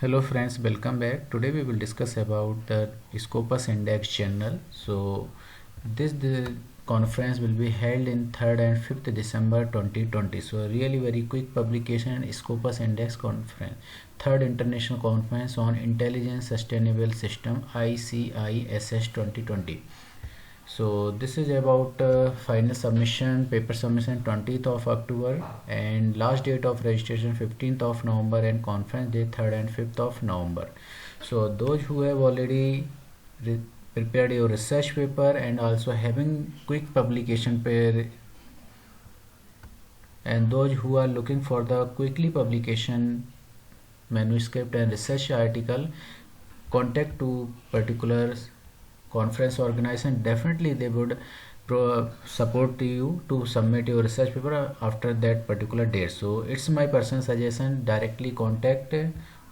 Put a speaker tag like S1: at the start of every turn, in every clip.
S1: Hello friends, welcome back. Today we will discuss about the Scopus Index Journal. So the conference will be held in 3rd and 5th December 2020. So really very quick publication, Scopus Index Conference, 3rd International Conference on Intelligent Sustainable System ICISS 2020. So this is about final submission, paper submission 20th of October, and last date of registration 15th of November, and conference date 3rd and 5th of November. So those who have already prepared your research paper and also having quick publication pair, and those who are looking for the quickly publication manuscript and research article, contact to particular conference organization. Definitely they would support you to submit your research paper after that particular date. So it's my personal suggestion, directly contact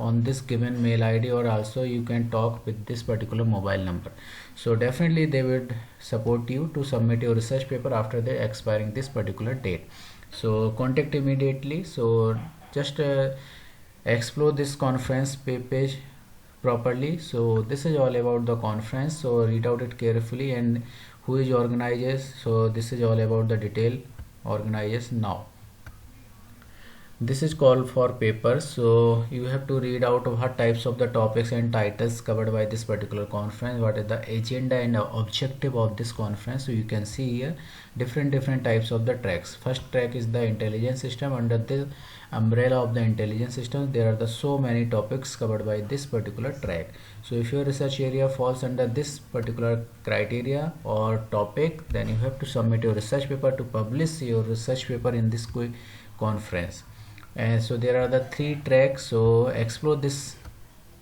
S1: on this given mail ID, or also you can talk with this particular mobile number. So definitely they would support you to submit your research paper after the expiring this particular date. So contact immediately. So just explore this conference page properly. So this is all about the conference, so read out it carefully, and who is organizers. So this is all about the detail organizers. Now this is called for papers, so you have to read out what types of the topics and titles covered by this particular conference, what is the agenda and objective of this conference. So you can see here different types of the tracks. First track is the intelligence system. Under the umbrella of the intelligence system, there are the so many topics covered by this particular track. So if your research area falls under this particular criteria or topic, then you have to submit your research paper to publish your research paper in this conference. And so there are the 3 tracks. So explore this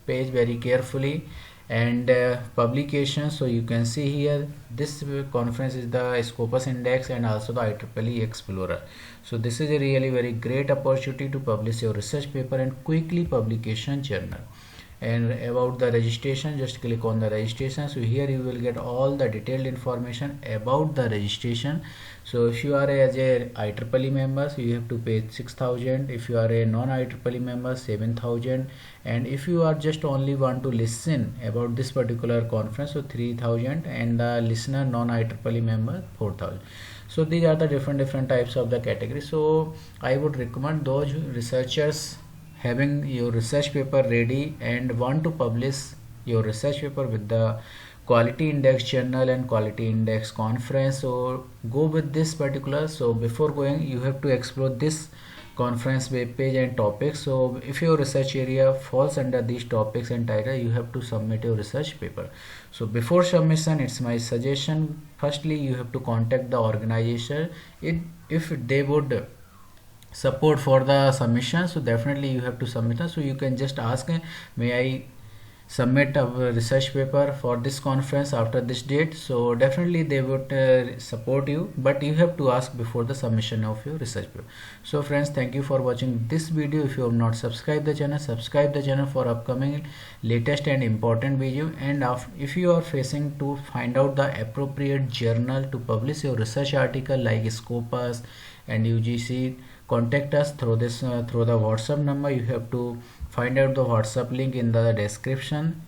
S1: page very carefully. And publication, so you can see here this conference is the Scopus Index and also the IEEE Explorer. So this is a really very great opportunity to publish your research paper and quickly publication journal. And about the registration, just click on the registration. So here you will get all the detailed information about the registration. So if you are as a IEEE member, so you have to pay 6,000. If you are a non-IEEE member, 7,000. And if you are just only want to listen about this particular conference, so 3,000, and the listener non-IEEE member 4,000. So these are the different types of the category. So I would recommend those researchers having your research paper ready and want to publish your research paper with the quality index journal and quality index conference, so go with this particular. So before going, you have to explore this conference web page and topics. So if your research area falls under these topics and title, you have to submit your research paper. So before submission, it's my suggestion, firstly you have to contact the organization. If they would support for the submission, so definitely you have to submit. So you can just ask, may I submit a research paper for this conference after this date? So definitely they would support you, but you have to ask before the submission of your research paper. So friends, thank you for watching this video. If you have not subscribed the channel, subscribe the channel for upcoming latest and important video. And if you are facing to find out the appropriate journal to publish your research article like Scopus and UGC, contact us through this through the WhatsApp number. You have to find out the WhatsApp link in the description.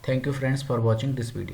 S1: Thank you friends for watching this video.